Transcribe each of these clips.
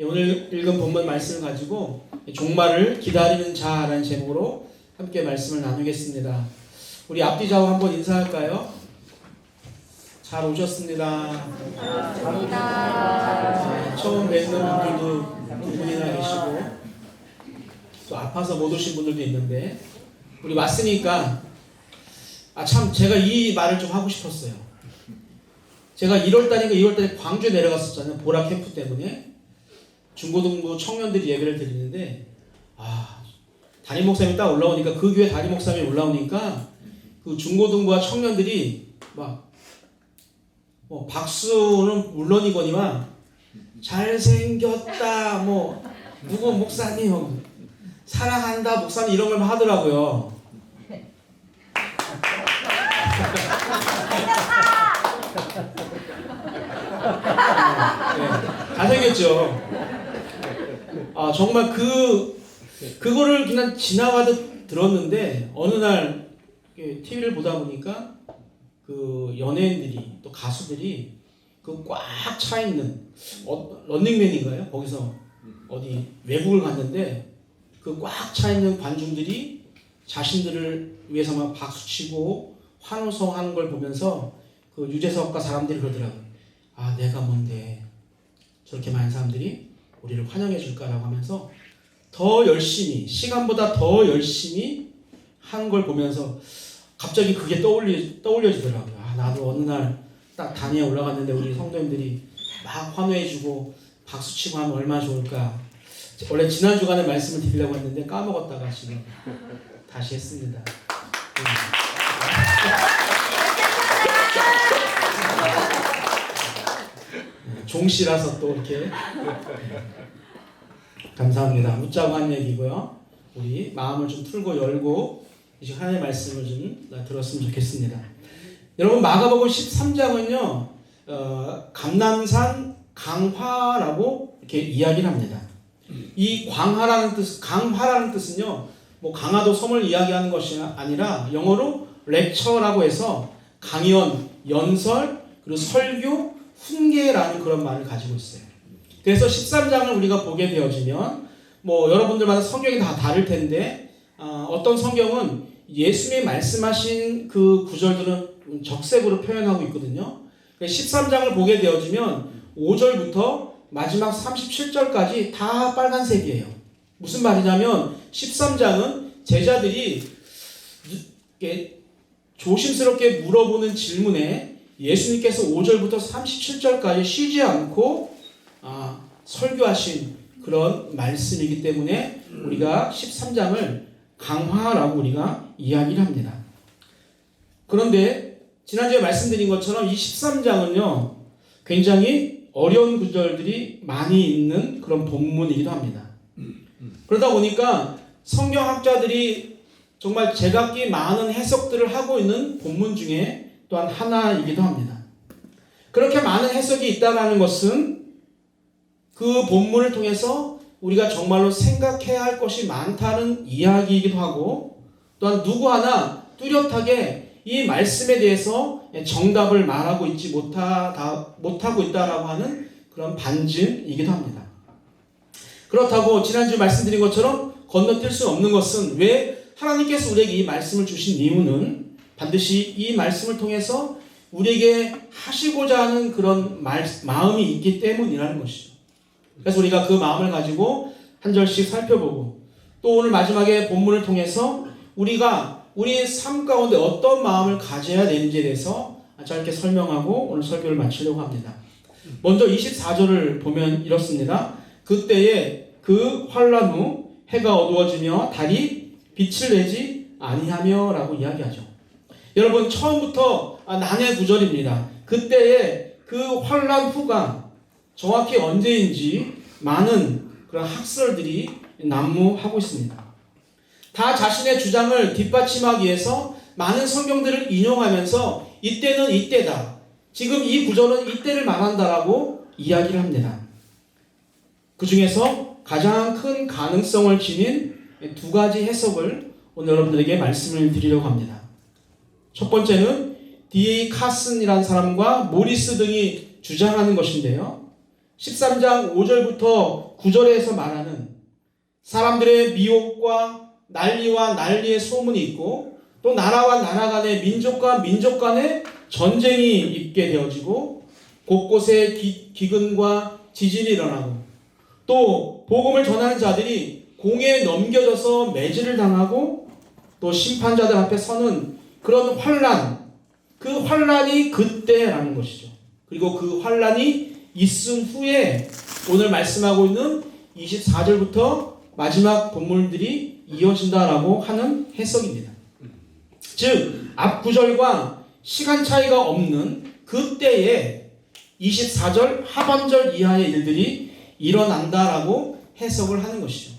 오늘 읽은 본문 말씀을 가지고 종말을 기다리는 자라는 제목으로 함께 말씀을 나누겠습니다. 우리 앞뒤 좌우 한번 인사할까요? 잘 오셨습니다. 처음 뵙는 분들도 두 분이나 계시고 또 아파서 못 오신 분들도 있는데 우리 왔으니까 참 제가 이 말을 좀 하고 싶었어요. 제가 2월달에 광주에 내려갔었잖아요. 보라 캠프 때문에. 중고등부 청년들이 예배를 드리는데 담임 목사님이 딱 올라오니까 그 교회 담임 목사님이 올라오니까 그 중고등부와 청년들이 막 박수는 물론이거니와 잘생겼다 누구 목사님 사랑한다 목사님 이런 걸 하더라고요. 네, 잘생겼죠. 정말 그거를 그냥 지나가듯 들었는데 어느 날 TV를 보다 보니까 그 연예인들이 또 가수들이 그 꽉 차 있는 런닝맨인가요? 거기서 어디 외국을 갔는데 그 꽉 차 있는 관중들이 자신들을 위해서 막 박수치고 환호성하는 걸 보면서 그 유재석과 사람들이 그러더라고요. 내가 뭔데 저렇게 많은 사람들이 우리를 환영해 줄까라고 하면서 더 열심히 시간보다 더 열심히 하는 걸 보면서 갑자기 그게 떠올려지더라고요. 나도 어느 날 딱 단위에 올라갔는데 우리 성도님들이 막 환호해주고 박수치고 하면 얼마나 좋을까. 원래 지난 주간에 말씀을 드리려고 했는데 까먹었다가 지금 다시 했습니다. 종씨라서 또 이렇게 감사합니다. 묻자고 한 얘기고요. 우리 마음을 좀 풀고 열고 이제 하나님의 말씀을 좀 들었으면 좋겠습니다. 여러분 마가복음 13장은요 감람산 강화라고 이렇게 이야기를 합니다. 이 강화라는 뜻은요 강화도 섬을 이야기하는 것이 아니라 영어로 렉처라고 해서 강연, 연설, 그리고 설교, 훈계라는 그런 말을 가지고 있어요. 그래서 13장을 우리가 보게 되어지면 여러분들마다 성경이 다 다를 텐데 어떤 성경은 예수님이 말씀하신 그 구절들은 적색으로 표현하고 있거든요. 13장을 보게 되어지면 5절부터 마지막 37절까지 다 빨간색이에요. 무슨 말이냐면 13장은 제자들이 조심스럽게 물어보는 질문에 예수님께서 5절부터 37절까지 쉬지 않고 설교하신 그런 말씀이기 때문에 우리가 13장을 강화라고 우리가 이야기를 합니다. 그런데 지난주에 말씀드린 것처럼 이 13장은요 굉장히 어려운 구절들이 많이 있는 그런 본문이기도 합니다. 그러다 보니까 성경학자들이 정말 제각기 많은 해석들을 하고 있는 본문 중에 또한 하나이기도 합니다. 그렇게 많은 해석이 있다는 것은 그 본문을 통해서 우리가 정말로 생각해야 할 것이 많다는 이야기이기도 하고 또한 누구 하나 뚜렷하게 이 말씀에 대해서 정답을 말하고 있지 못하고 있다라고 하는 그런 반증이기도 합니다. 그렇다고 지난주 말씀드린 것처럼 건너뛸 수 없는 것은 왜 하나님께서 우리에게 이 말씀을 주신 이유는 반드시 이 말씀을 통해서 우리에게 하시고자 하는 그런 마음이 있기 때문이라는 것이죠. 그래서 우리가 그 마음을 가지고 한 절씩 살펴보고 또 오늘 마지막에 본문을 통해서 우리가 우리의 삶 가운데 어떤 마음을 가져야 되는지에 대해서 짧게 설명하고 오늘 설교를 마치려고 합니다. 먼저 24절을 보면 이렇습니다. 그때에 그 환란 후 해가 어두워지며 달이 빛을 내지 아니하며 라고 이야기하죠. 여러분 처음부터 난해 구절입니다. 그때에 그 환란 후가 정확히 언제인지 많은 그런 학설들이 난무하고 있습니다. 다 자신의 주장을 뒷받침하기 위해서 많은 성경들을 인용하면서 이때는 이때다. 지금 이 구절은 이때를 말한다라고 이야기를 합니다. 그 중에서 가장 큰 가능성을 지닌 두 가지 해석을 오늘 여러분들에게 말씀을 드리려고 합니다. 첫 번째는 D.A. 카슨이라는 사람과 모리스 등이 주장하는 것인데요. 13장 5절부터 9절에서 말하는 사람들의 미혹과 난리와 난리의 소문이 있고 또 나라와 나라 간의 민족과 민족 간의 전쟁이 있게 되어지고 곳곳에 기근과 지진이 일어나고 또 복음을 전하는 자들이 공에 넘겨져서 매질을 당하고 또 심판자들 앞에 서는 그런 환란, 그 환란이 그때라는 것이죠. 그리고 그 환란이 있은 후에 오늘 말씀하고 있는 24절부터 마지막 본문들이 이어진다라고 하는 해석입니다. 즉, 앞 구절과 시간 차이가 없는 그때에 24절 하반절 이하의 일들이 일어난다라고 해석을 하는 것이죠.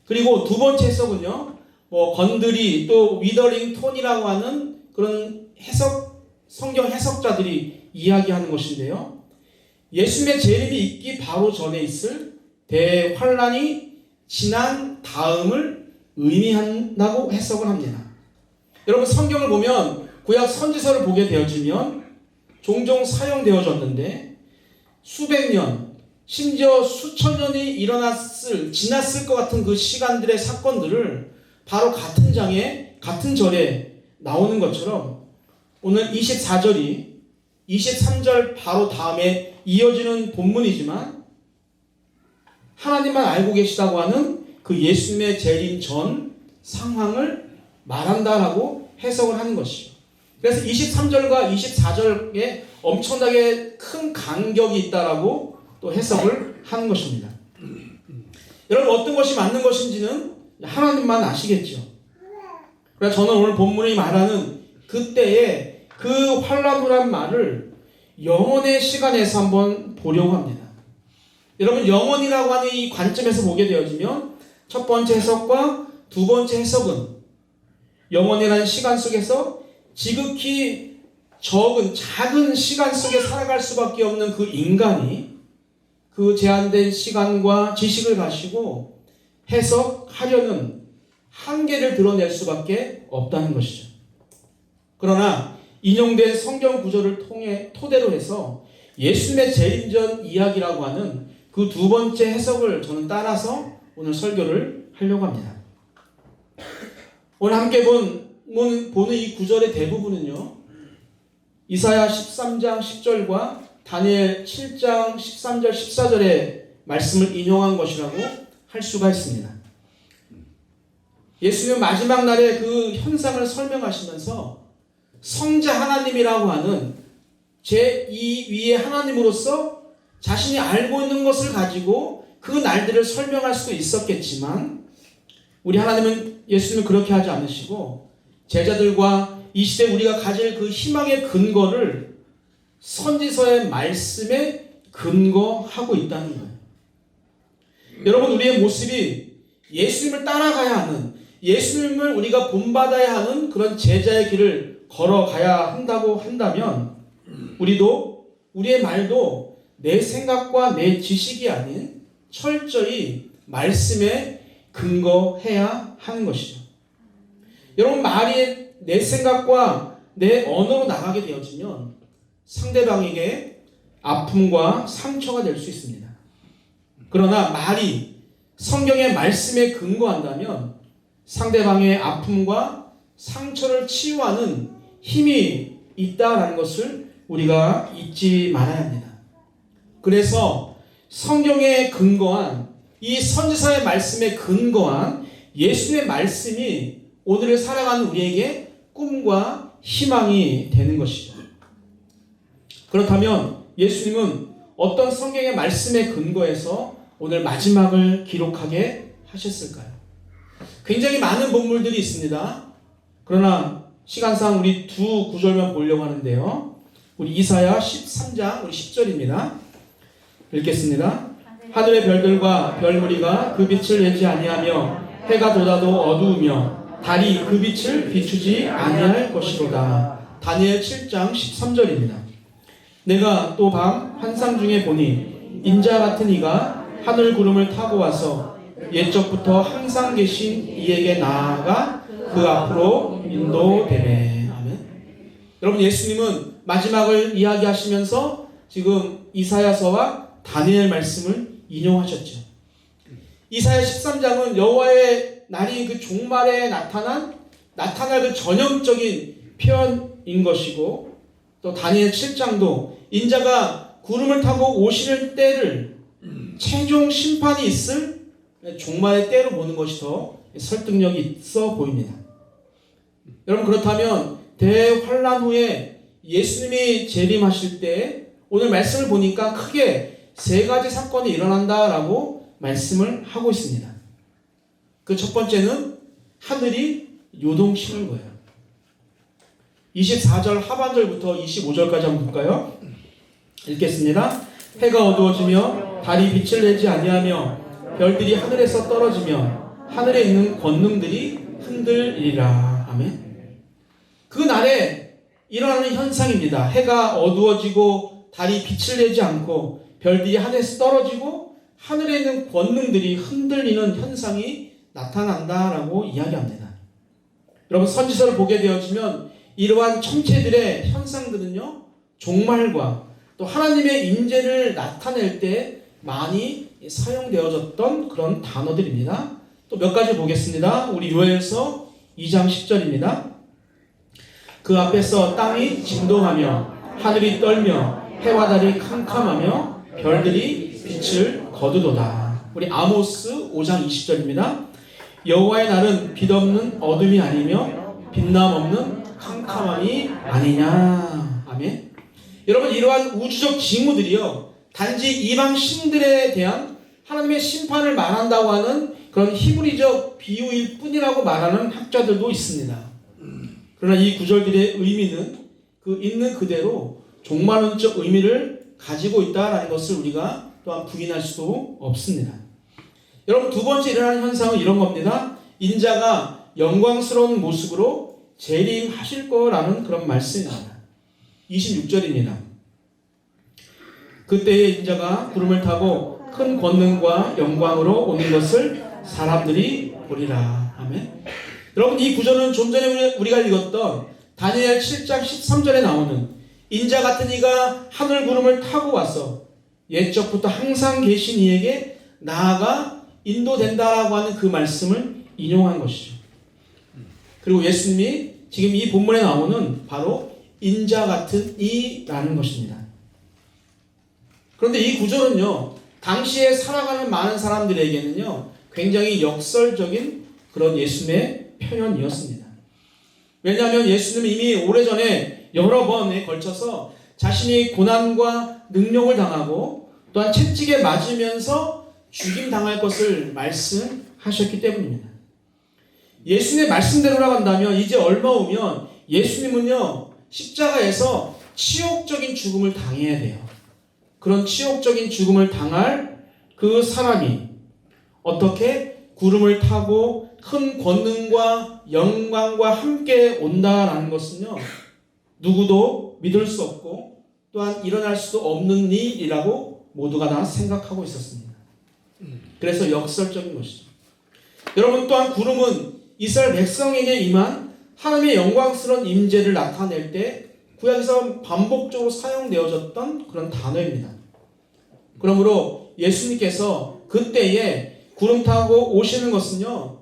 그리고 두 번째 해석은요, 건드리 또 위더링 톤이라고 하는 그런 성경 해석자들이 이야기하는 것인데요. 예수님의 재림이 있기 바로 전에 있을 대환란이 지난 다음을 의미한다고 해석을 합니다. 여러분, 성경을 보면 구약 선지서를 보게 되어지면 종종 사용되어졌는데 수백 년, 심지어 수천 년이 지났을 것 같은 그 시간들의 사건들을 바로 같은 장에, 같은 절에 나오는 것처럼 오늘 24절이 23절 바로 다음에 이어지는 본문이지만 하나님만 알고 계시다고 하는 그 예수님의 재림 전 상황을 말한다라고 해석을 하는 것이죠. 그래서 23절과 24절에 엄청나게 큰 간격이 있다라고 또 해석을 하는 것입니다. 여러분, 어떤 것이 맞는 것인지는 하나님만 아시겠죠. 그래서 저는 오늘 본문이 말하는 그때의 그 환란후란 말을 영혼의 시간에서 한번 보려고 합니다. 여러분, 영혼이라고 하는 이 관점에서 보게 되어지면 첫 번째 해석과 두 번째 해석은 영혼이라는 시간 속에서 지극히 작은 시간 속에 살아갈 수밖에 없는 그 인간이 그 제한된 시간과 지식을 가지고 해석하려는 한계를 드러낼 수밖에 없다는 것이죠. 그러나 인용된 성경 구절을 토대로 해서 예수님의 재림 전 이야기라고 하는 그 두 번째 해석을 저는 따라서 오늘 설교를 하려고 합니다. 오늘 함께 보는 이 구절의 대부분은요, 이사야 13장 10절과 다니엘 7장 13절 14절의 말씀을 인용한 것이라고 할 수가 있습니다. 예수님은 마지막 날에 그 현상을 설명하시면서 성자 하나님이라고 하는 제2위의 하나님으로서 자신이 알고 있는 것을 가지고 그 날들을 설명할 수도 있었겠지만 우리 하나님은, 예수님은 그렇게 하지 않으시고 제자들과 이 시대 우리가 가질 그 희망의 근거를 선지서의 말씀에 근거하고 있다는 거예요. 여러분, 우리의 모습이 예수님을 따라가야 하는, 예수님을 우리가 본받아야 하는 그런 제자의 길을 걸어가야 한다고 한다면 우리의 말도 내 생각과 내 지식이 아닌 철저히 말씀에 근거해야 하는 것이죠. 여러분, 말이 내 생각과 내 언어로 나가게 되어지면 상대방에게 아픔과 상처가 될 수 있습니다. 그러나 말이 성경의 말씀에 근거한다면 상대방의 아픔과 상처를 치유하는 힘이 있다라는 것을 우리가 잊지 말아야 합니다. 그래서 성경에 근거한, 이 선지서의 말씀에 근거한 예수의 말씀이 오늘을 살아가는 우리에게 꿈과 희망이 되는 것이죠. 그렇다면 예수님은 어떤 성경의 말씀에 근거해서 오늘 마지막을 기록하게 하셨을까요? 굉장히 많은 본문들이 있습니다. 그러나 시간상 우리 두 구절만 보려고 하는데요. 우리 이사야 13장 우리 10절입니다. 읽겠습니다. 하늘의 별들과 별무리가 그 빛을 내지 아니하며 해가 돋아도 어두우며 달이 그 빛을 비추지 아니할 것이로다. 다니엘 7장 13절입니다. 내가 또 밤 환상 중에 보니 인자 같은 이가 하늘 구름을 타고 와서 옛적부터 항상 계신 이에게 나아가 그 앞으로 인도되네. 아멘. 여러분, 예수님은 마지막을 이야기하시면서 지금 이사야서와 다니엘 말씀을 인용하셨죠. 이사야 13장은 여호와의 날이 그 종말에 나타날 그 전형적인 표현인 것이고, 또 다니엘 7장도 인자가 구름을 타고 오시는 때를 최종 심판이 있을 종말의 때로 보는 것이 더 설득력이 있어 보입니다. 여러분, 그렇다면 대환란 후에 예수님이 재림하실 때 오늘 말씀을 보니까 크게 세 가지 사건이 일어난다라고 말씀을 하고 있습니다. 그 첫 번째는 하늘이 요동치는 거예요. 24절 하반절부터 25절까지 한번 볼까요? 읽겠습니다. 해가 어두워지며 달이 빛을 내지 아니하며 별들이 하늘에서 떨어지며 하늘에 있는 권능들이 흔들리리라. 아멘. 그 날에 일어나는 현상입니다. 해가 어두워지고 달이 빛을 내지 않고 별들이 하늘에서 떨어지고 하늘에 있는 권능들이 흔들리는 현상이 나타난다라고 이야기합니다. 여러분, 선지서를 보게 되어지면 이러한 천체들의 현상들은요, 종말과 또 하나님의 임재를 나타낼 때 많이 사용되어졌던 그런 단어들입니다. 또 몇 가지 보겠습니다. 우리 요엘서 2장 10절입니다. 그 앞에서 땅이 진동하며 하늘이 떨며 해와 달이 캄캄하며 별들이 빛을 거두도다. 우리 아모스 5장 20절입니다. 여호와의 날은 빛없는 어둠이 아니며 빛남 없는 캄캄함이 아니냐. 아멘. 여러분, 이러한 우주적 징후들이요, 단지 이방 신들에 대한 하나님의 심판을 말한다고 하는 그런 히브리적 비유일 뿐이라고 말하는 학자들도 있습니다. 그러나 이 구절들의 의미는 그 있는 그대로 종말론적 의미를 가지고 있다는 것을 우리가 또한 부인할 수도 없습니다. 여러분, 두 번째 일어나는 현상은 이런 겁니다. 인자가 영광스러운 모습으로 재림하실 거라는 그런 말씀입니다. 26절입니다. 그때에 인자가 구름을 타고 큰 권능과 영광으로 오는 것을 사람들이 보리라. 아멘. 여러분, 이 구절은 좀 전에 우리가 읽었던 다니엘 7장 13절에 나오는 인자 같은 이가 하늘 구름을 타고 와서 옛적부터 항상 계신 이에게 나아가 인도된다라고 하는 그 말씀을 인용한 것이죠. 그리고 예수님이 지금 이 본문에 나오는 바로 인자 같은 이라는 것입니다. 그런데 이 구절은요, 당시에 살아가는 많은 사람들에게는요, 굉장히 역설적인 그런 예수님의 표현이었습니다. 왜냐하면 예수님은 이미 오래전에 여러 번에 걸쳐서 자신이 고난과 능력을 당하고 또한 채찍에 맞으면서 죽임당할 것을 말씀하셨기 때문입니다. 예수님의 말씀대로 나간다면 이제 얼마 후면 예수님은요, 십자가에서 치욕적인 죽음을 당해야 돼요. 그런 치욕적인 죽음을 당할 그 사람이 어떻게 구름을 타고 큰 권능과 영광과 함께 온다라는 것은요, 누구도 믿을 수 없고 또한 일어날 수도 없는 일이라고 모두가 다 생각하고 있었습니다. 그래서 역설적인 것이죠. 여러분, 또한 구름은 이스라엘 백성에게 임한 하나님의 영광스러운 임재를 나타낼 때 구약에서 반복적으로 사용되어졌던 그런 단어입니다. 그러므로 예수님께서 그때에 구름 타고 오시는 것은요,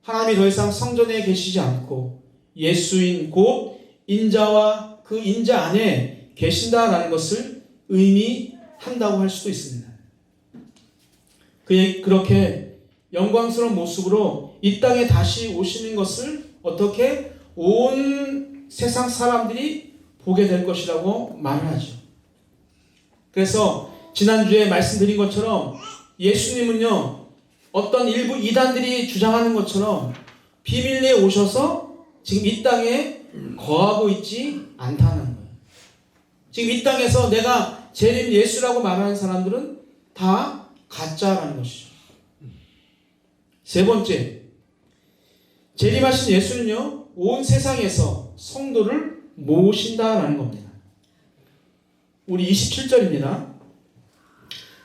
하나님이 더 이상 성전에 계시지 않고 예수인 곧 인자와 그 인자 안에 계신다라는 것을 의미한다고 할 수도 있습니다. 그렇게 영광스러운 모습으로 이 땅에 다시 오시는 것을 어떻게 온 세상 사람들이 보게 될 것이라고 말을 하죠. 그래서 지난주에 말씀드린 것처럼 예수님은요, 어떤 일부 이단들이 주장하는 것처럼 비밀리에 오셔서 지금 이 땅에 거하고 있지 않다는 거예요. 지금 이 땅에서 내가 재림 예수라고 말하는 사람들은 다 가짜라는 것이죠. 세 번째, 재림하신 예수는요, 온 세상에서 성도를 모으신다라는 겁니다. 우리 27절입니다.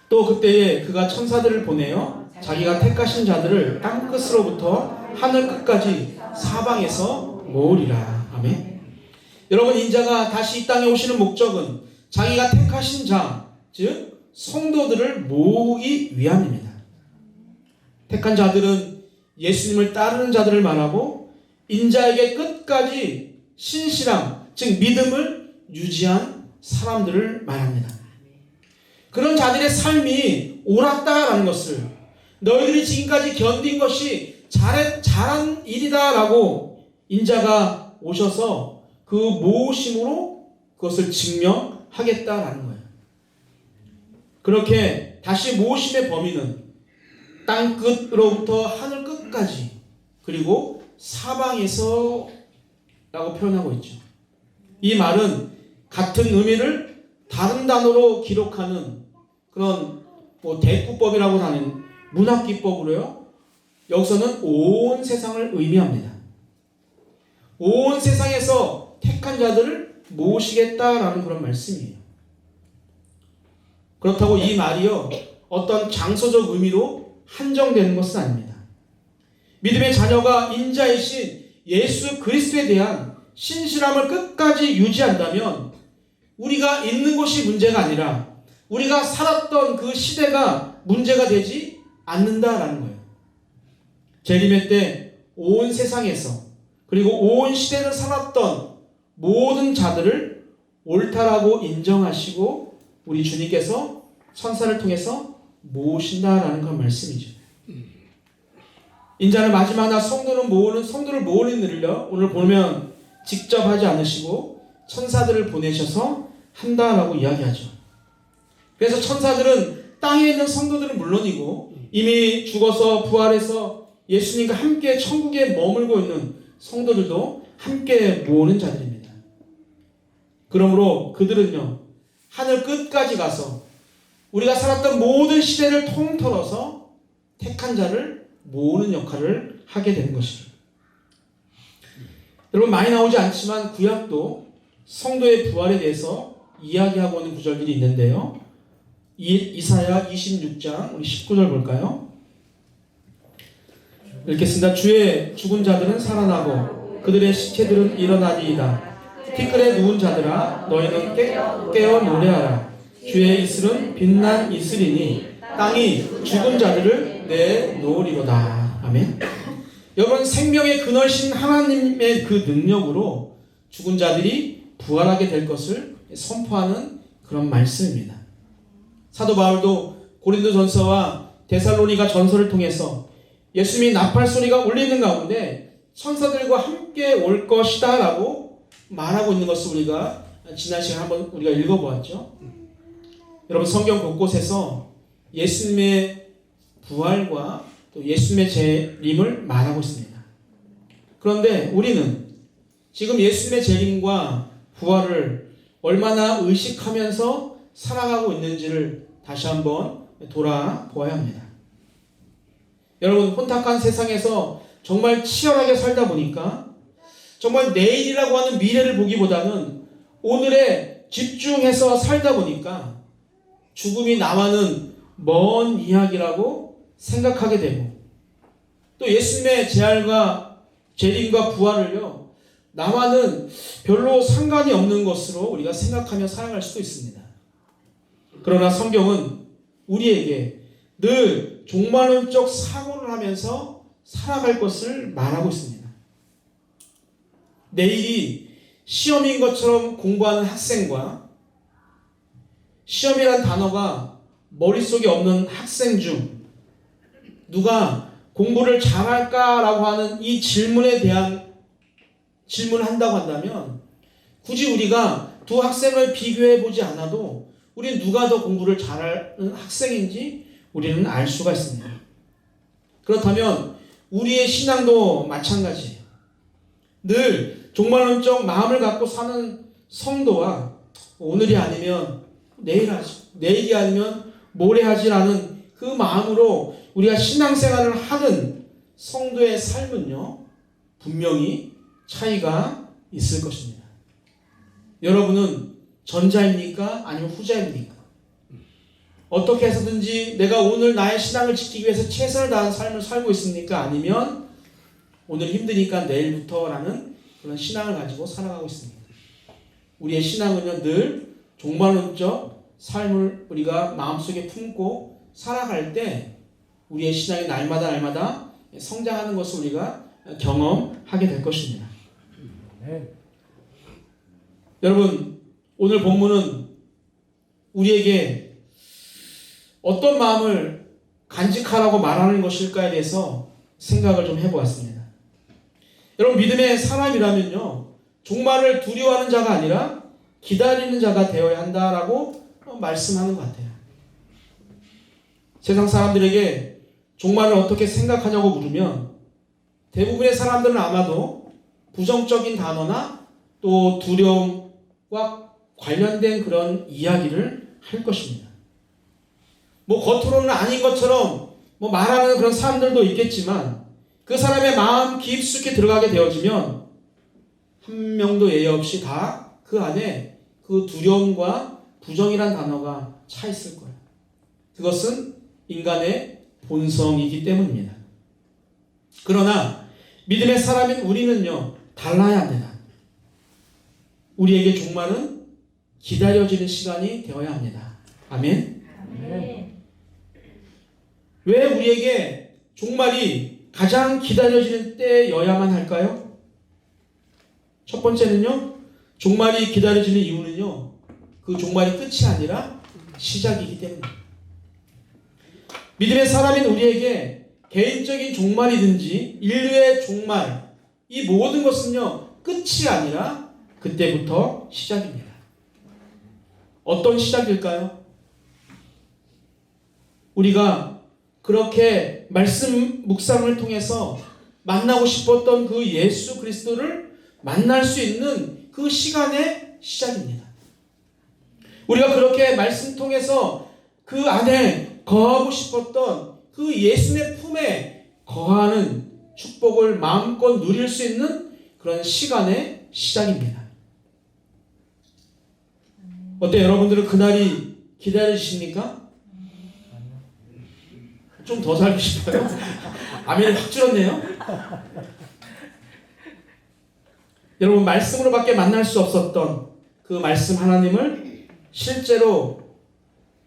또 그때에 그가 천사들을 보내어 자기가 택하신 자들을 땅끝으로부터 하늘 끝까지 사방에서 모으리라. 아멘. 여러분, 인자가 다시 이 땅에 오시는 목적은 자기가 택하신 자, 즉 성도들을 모으기 위함입니다. 택한 자들은 예수님을 따르는 자들을 말하고 인자에게 끝까지 신실함, 즉 믿음을 유지한 사람들을 말합니다. 그런 자들의 삶이 옳았다라는 것을, 너희들이 지금까지 견딘 것이 잘한 일이다라고 인자가 오셔서 그 모으심으로 그것을 증명하겠다라는 거예요. 그렇게 다시 모으심의 범위는 땅 끝으로부터 하늘 끝까지, 그리고 사방에서 라고 표현하고 있죠. 이 말은 같은 의미를 다른 단어로 기록하는 그런 대꾸법이라고 하는 문학기법으로요, 여기서는 온 세상을 의미합니다. 온 세상에서 택한 자들을 모으시겠다라는 그런 말씀이에요. 그렇다고 이 말이요, 어떤 장소적 의미로 한정되는 것은 아닙니다. 믿음의 자녀가 인자이신 예수 그리스도에 대한 신실함을 끝까지 유지한다면 우리가 있는 곳이 문제가 아니라 우리가 살았던 그 시대가 문제가 되지 않는다라는 거예요. 재림의 때 온 세상에서, 그리고 온 시대를 살았던 모든 자들을 옳다라고 인정하시고 우리 주님께서 천사를 통해서 모으신다라는 그런 말씀이죠. 인자는 마지막 날 성도를 모으는 일을요, 오늘 보면 직접 하지 않으시고 천사들을 보내셔서 한다라고 이야기하죠. 그래서 천사들은 땅에 있는 성도들은 물론이고 이미 죽어서 부활해서 예수님과 함께 천국에 머물고 있는 성도들도 함께 모으는 자들입니다. 그러므로 그들은요, 하늘 끝까지 가서 우리가 살았던 모든 시대를 통틀어서 택한 자를 모으는 역할을 하게 되는 것이죠. 여러분, 많이 나오지 않지만 구약도 성도의 부활에 대해서 이야기하고 있는 구절들이 있는데요. 이사야 26장 우리 19절 볼까요? 읽겠습니다. 주의 죽은 자들은 살아나고 그들의 시체들은 일어나리이다. 티끌에 누운 자들아, 너희는 깨어 노래하라. 주의 이슬은 빛난 이슬이니 땅이 죽은 자들을 내놓으리로다. 아멘. 여러분, 생명의 근원이신 하나님의 그 능력으로 죽은 자들이 부활하게 될 것을 선포하는 그런 말씀입니다. 사도 바울도 고린도전서와 데살로니가 전서를 통해서 예수님이 나팔 소리가 울리는 가운데 천사들과 함께 올 것이다 라고 말하고 있는 것을 우리가 지난 시간에 한번 우리가 읽어보았죠. 여러분, 성경 곳곳에서 예수님의 부활과 또 예수님의 재림을 말하고 있습니다. 그런데 우리는 지금 예수님의 재림과 부활을 얼마나 의식하면서 살아가고 있는지를 다시 한번 돌아보아야 합니다. 여러분, 혼탁한 세상에서 정말 치열하게 살다 보니까 정말 내일이라고 하는 미래를 보기보다는 오늘에 집중해서 살다 보니까 죽음이 나와는 먼 이야기라고 생각하게 되고, 또 예수님의 재림과 부활을요, 나와는 별로 상관이 없는 것으로 우리가 생각하며 살아갈 수도 있습니다. 그러나 성경은 우리에게 늘 종말론적 사고를 하면서 살아갈 것을 말하고 있습니다. 내일이 시험인 것처럼 공부하는 학생과 시험이란 단어가 머릿속에 없는 학생 중 누가 공부를 잘할까라고 하는 이 질문에 대한 질문을 한다고 한다면 굳이 우리가 두 학생을 비교해 보지 않아도 우리는 누가 더 공부를 잘하는 학생인지 우리는 알 수가 있습니다. 그렇다면 우리의 신앙도 마찬가지예요. 늘 종말론적 마음을 갖고 사는 성도와 오늘이 아니면 내일이 아니면 모레 하지라는 그 마음으로 우리가 신앙생활을 하는 성도의 삶은요, 분명히 차이가 있을 것입니다. 여러분은 전자입니까? 아니면 후자입니까? 어떻게 해서든지 내가 오늘 나의 신앙을 지키기 위해서 최선을 다한 삶을 살고 있습니까? 아니면 오늘 힘드니까 내일부터라는 그런 신앙을 가지고 살아가고 있습니다. 우리의 신앙은요, 늘 종말론적 삶을 우리가 마음속에 품고 살아갈 때 우리의 신앙이 날마다 성장하는 것을 우리가 경험하게 될 것입니다. 여러분, 오늘 본문은 우리에게 어떤 마음을 간직하라고 말하는 것일까에 대해서 생각을 좀 해보았습니다. 여러분, 믿음의 사람이라면요, 종말을 두려워하는 자가 아니라 기다리는 자가 되어야 한다라고 말씀하는 것 같아요. 세상 사람들에게 종말을 어떻게 생각하냐고 물으면 대부분의 사람들은 아마도 부정적인 단어나 또 두려움과 관련된 그런 이야기를 할 것입니다. 겉으로는 아닌 것처럼 말하는 그런 사람들도 있겠지만 그 사람의 마음 깊숙이 들어가게 되어지면 한 명도 예외 없이 다 그 안에 그 두려움과 부정이란 단어가 차 있을 거예요. 그것은 인간의 본성이기 때문입니다. 그러나 믿음의 사람인 우리는요, 달라야 합니다. 우리에게 종말은 기다려지는 시간이 되어야 합니다. 아멘. 왜 우리에게 종말이 가장 기다려지는 때여야만 할까요? 첫 번째는요, 종말이 기다려지는 이유는요, 그 종말이 끝이 아니라 시작이기 때문입니다. 믿음의 사람인 우리에게 개인적인 종말이든지 인류의 종말, 이 모든 것은요, 끝이 아니라 그때부터 시작입니다. 어떤 시작일까요? 우리가 그렇게 말씀 묵상을 통해서 만나고 싶었던 그 예수 그리스도를 만날 수 있는 그 시간의 시작입니다. 우리가 그렇게 말씀 통해서 그 안에 거하고 싶었던 그 예수님의 품에 거하는 축복을 마음껏 누릴 수 있는 그런 시간의 시작입니다. 어때요? 여러분들은 그날이 기다려지십니까? 좀 더 살고 싶어요? 아멘이 확 줄었네요. 여러분, 말씀으로밖에 만날 수 없었던 그 말씀 하나님을 실제로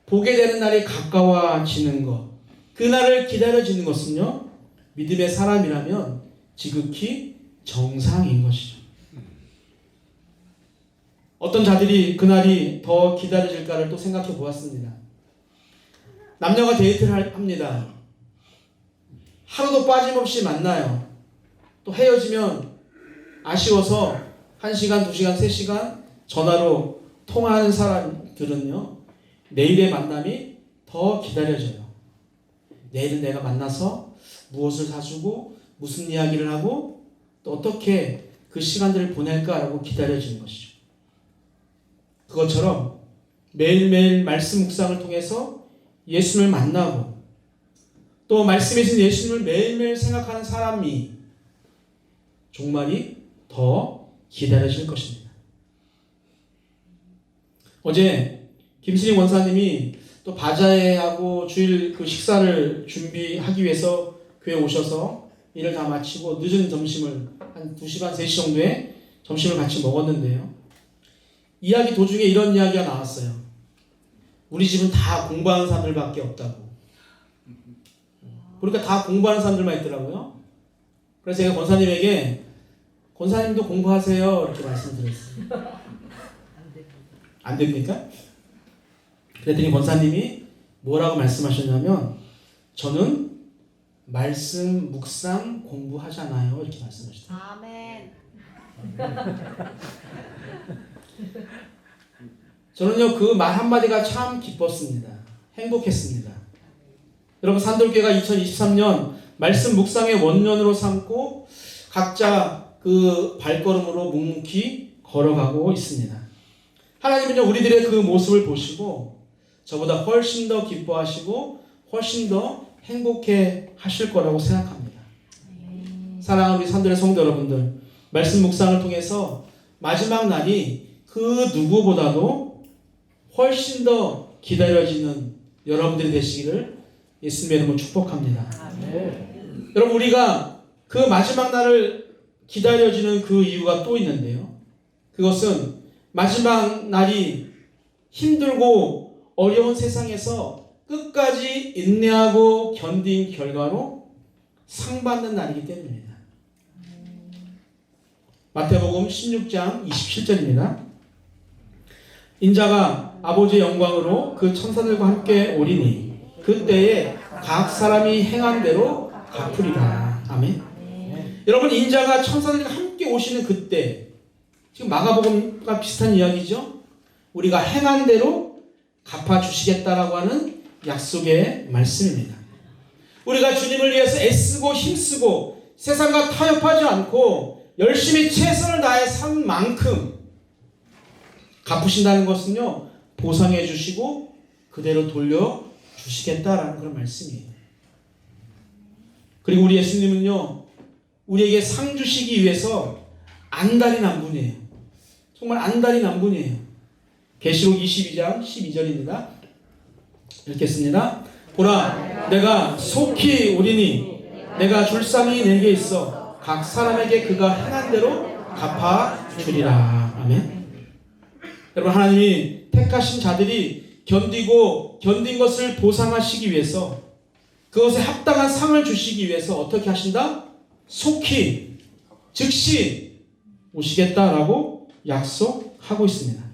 보게 되는 날이 가까워지는 것, 그날을 기다려지는 것은요, 믿음의 사람이라면 지극히 정상인 것이죠. 어떤 자들이 그날이 더 기다려질까를 또 생각해 보았습니다. 남녀가 데이트를 합니다. 하루도 빠짐없이 만나요. 또 헤어지면 아쉬워서 1시간, 2시간, 3시간 전화로 통화하는 사람들은요, 내일의 만남이 더 기다려져요. 내일은 내가 만나서 무엇을 사주고 무슨 이야기를 하고 또 어떻게 그 시간들을 보낼까라고 기다려지는 것이죠. 그것처럼 매일매일 말씀 묵상을 통해서 예수님을 만나고 또 말씀에 있는 예수님을 매일매일 생각하는 사람이 종말이 더 기다려질 것입니다. 어제 김신희 원사님이 또 바자회하고 주일 그 식사를 준비하기 위해서 교회 오셔서 일을 다 마치고 늦은 점심을 한 2시간, 3시 정도에 점심을 같이 먹었는데요. 이야기 도중에 이런 이야기가 나왔어요. 우리 집은 다 공부하는 사람들밖에 없다고. 그러니까 다 공부하는 사람들만 있더라고요. 그래서 제가 권사님에게 권사님도 공부하세요 이렇게 말씀드렸어요. 안 됩니까? 그랬더니 권사님이 뭐라고 말씀하셨냐면 저는 말씀 묵상 공부하잖아요 이렇게 말씀하셨어요. 아멘. 저는요 그 말 한마디가 참 기뻤습니다. 행복했습니다. 여러분 산돌교회가 2023년 말씀 묵상의 원년으로 삼고 각자 그 발걸음으로 묵묵히 걸어가고 있습니다. 하나님은요 우리들의 그 모습을 보시고 저보다 훨씬 더 기뻐하시고 훨씬 더 행복해 하실 거라고 생각합니다. 사랑하는 우리 산돌의 성도 여러분들, 말씀 묵상을 통해서 마지막 날이 그 누구보다도 훨씬 더 기다려지는 여러분들이 되시기를 예수님의 이름으로 축복합니다. 여러분 우리가 그 마지막 날을 기다려지는 그 이유가 또 있는데요. 그것은 마지막 날이 힘들고 어려운 세상에서 끝까지 인내하고 견딘 결과로 상 받는 날이기 때문입니다. 마태복음 16장 27절입니다. 인자가 아버지의 영광으로 그 천사들과 함께 오리니 그때에 각 사람이 행한 대로 갚으리라. 아멘. 여러분, 인자가 천사들과 함께 오시는 그때, 지금 마가복음과 비슷한 이야기죠. 우리가 행한 대로 갚아주시겠다라고 하는 약속의 말씀입니다. 우리가 주님을 위해서 애쓰고 힘쓰고 세상과 타협하지 않고 열심히 최선을 다해 산 만큼 갚으신다는 것은요, 보상해 주시고 그대로 돌려 주시겠다라는 그런 말씀이에요. 그리고 우리 예수님은요, 우리에게 상 주시기 위해서 안달이 난 분이에요. 정말 안달이 난 분이에요. 계시록 22장 12절입니다. 읽겠습니다. 보라, 내가 속히 오리니 내가 줄 상이 내게 있어 각 사람에게 그가 행한 대로 갚아주리라. 아멘. 여러분, 하나님이 택하신 자들이 견딘 것을 보상하시기 위해서, 그것에 합당한 상을 주시기 위해서 어떻게 하신다? 속히, 즉시 오시겠다라고 약속하고 있습니다.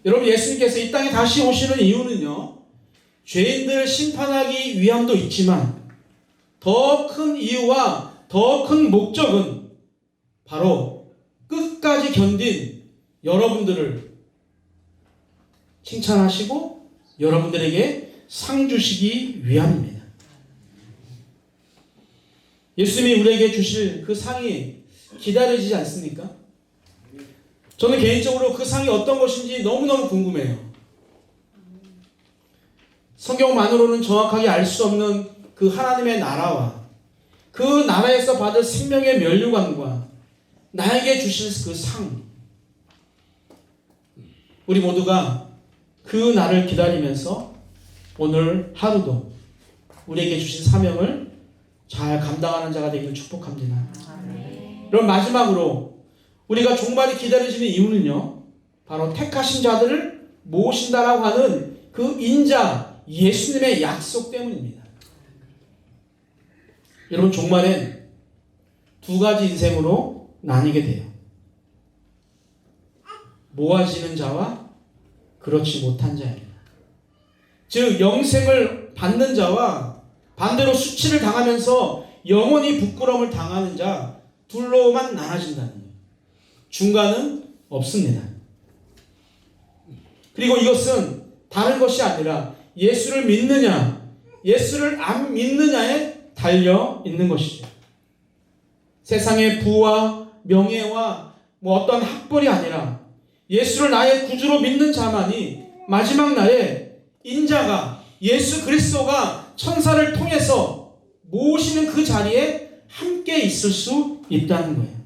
여러분, 예수님께서 이 땅에 다시 오시는 이유는요, 죄인들을 심판하기 위함도 있지만 더 큰 이유와 더 큰 목적은 바로 끝까지 견딘 여러분들을 칭찬하시고 여러분들에게 상 주시기 위함입니다. 예수님이 우리에게 주실 그 상이 기다려지지 않습니까? 저는 개인적으로 그 상이 어떤 것인지 너무너무 궁금해요. 성경만으로는 정확하게 알 수 없는 그 하나님의 나라와 그 나라에서 받을 생명의 면류관과 나에게 주실 그 상, 우리 모두가 그 날을 기다리면서 오늘 하루도 우리에게 주신 사명을 잘 감당하는 자가 되기를 축복합니다. 그럼 마지막으로 우리가 종말이 기다려지는 이유는요, 바로 택하신 자들을 모으신다라고 하는 그 인자 예수님의 약속 때문입니다. 여러분, 종말엔 두 가지 인생으로 나뉘게 돼요. 모아지는 자와 그렇지 못한 자입니다. 즉, 영생을 받는 자와 반대로 수치를 당하면서 영원히 부끄러움을 당하는 자 둘로만 나눠진다는 거예요. 중간은 없습니다. 그리고 이것은 다른 것이 아니라 예수를 믿느냐, 예수를 안 믿느냐에 달려 있는 것이죠. 세상의 부와 명예와 어떤 학벌이 아니라 예수를 나의 구주로 믿는 자만이 마지막 날에 인자가, 예수 그리스도가 천사를 통해서 모시는 그 자리에 함께 있을 수 있다는 거예요.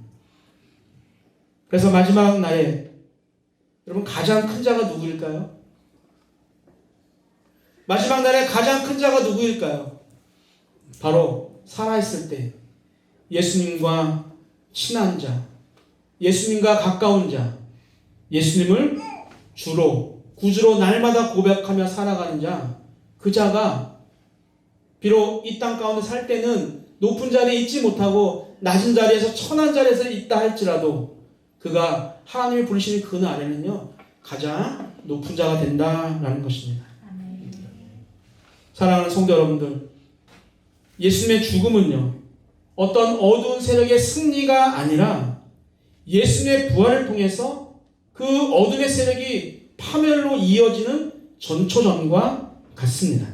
그래서 마지막 날에 여러분, 가장 큰 자가 누구일까요? 마지막 날에 가장 큰 자가 누구일까요? 바로 살아있을 때 예수님과 친한 자, 예수님과 가까운 자, 예수님을 주로, 구주로 날마다 고백하며 살아가는 자, 그 자가 비록 이 땅 가운데 살 때는 높은 자리에 있지 못하고 낮은 자리에서 천한 자리에서 있다 할지라도 그가 하나님이 부르시는 그 날에는요, 가장 높은 자가 된다라는 것입니다. 사랑하는 성도 여러분들, 예수님의 죽음은요, 어떤 어두운 세력의 승리가 아니라 예수님의 부활을 통해서 그 어둠의 세력이 파멸로 이어지는 전초전과 같습니다.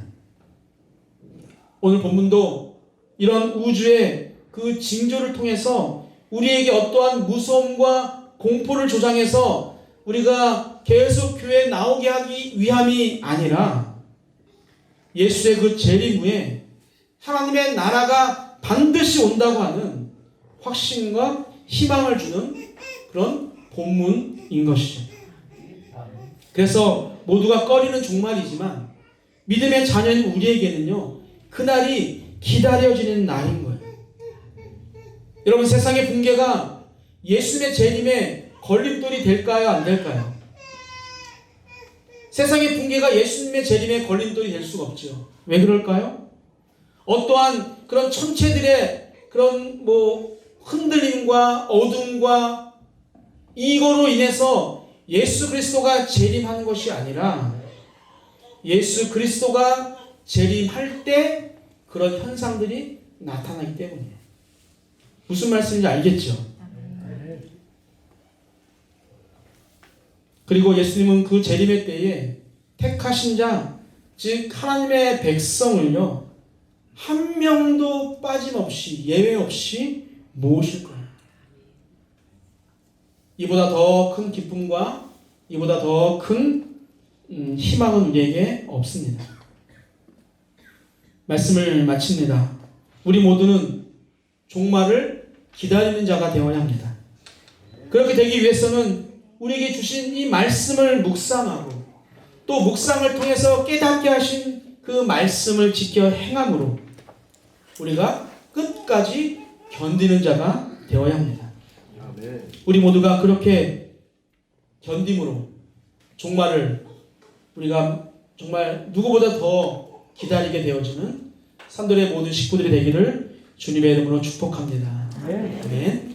오늘 본문도 이런 우주의 그 징조를 통해서 우리에게 어떠한 무서움과 공포를 조장해서 우리가 계속 교회에 나오게 하기 위함이 아니라 예수의 그 재림 후에 하나님의 나라가 반드시 온다고 하는 확신과 희망을 주는 그런 본문인 것이죠. 그래서 모두가 꺼리는 종말이지만 믿음의 자녀인 우리에게는요, 그날이 기다려지는 날인 거예요. 여러분, 세상의 붕괴가 예수님의 재림에 걸림돌이 될까요, 안 될까요? 세상의 붕괴가 예수님의 재림에 걸림돌이 될 수가 없죠. 왜 그럴까요? 어떠한 그런 천체들의 그런 흔들림과 어둠과 이거로 인해서 예수 그리스도가 재림하는 것이 아니라 예수 그리스도가 재림할 때 그런 현상들이 나타나기 때문이에요. 무슨 말씀인지 알겠죠? 그리고 예수님은 그 재림의 때에 택하신 자, 즉 하나님의 백성을요, 한 명도 빠짐없이 예외 없이 모으실 거예요. 이보다 더 큰 기쁨과 이보다 더 큰 희망은 우리에게 없습니다. 말씀을 마칩니다. 우리 모두는 종말을 기다리는 자가 되어야 합니다. 그렇게 되기 위해서는 우리에게 주신 이 말씀을 묵상하고 또 묵상을 통해서 깨닫게 하신 그 말씀을 지켜 행함으로 우리가 끝까지 견디는 자가 되어야 합니다. 우리 모두가 그렇게 견딤으로 종말을 우리가 정말 누구보다 더 기다리게 되어지는 산돌의 모든 식구들이 되기를 주님의 이름으로 축복합니다. 아멘.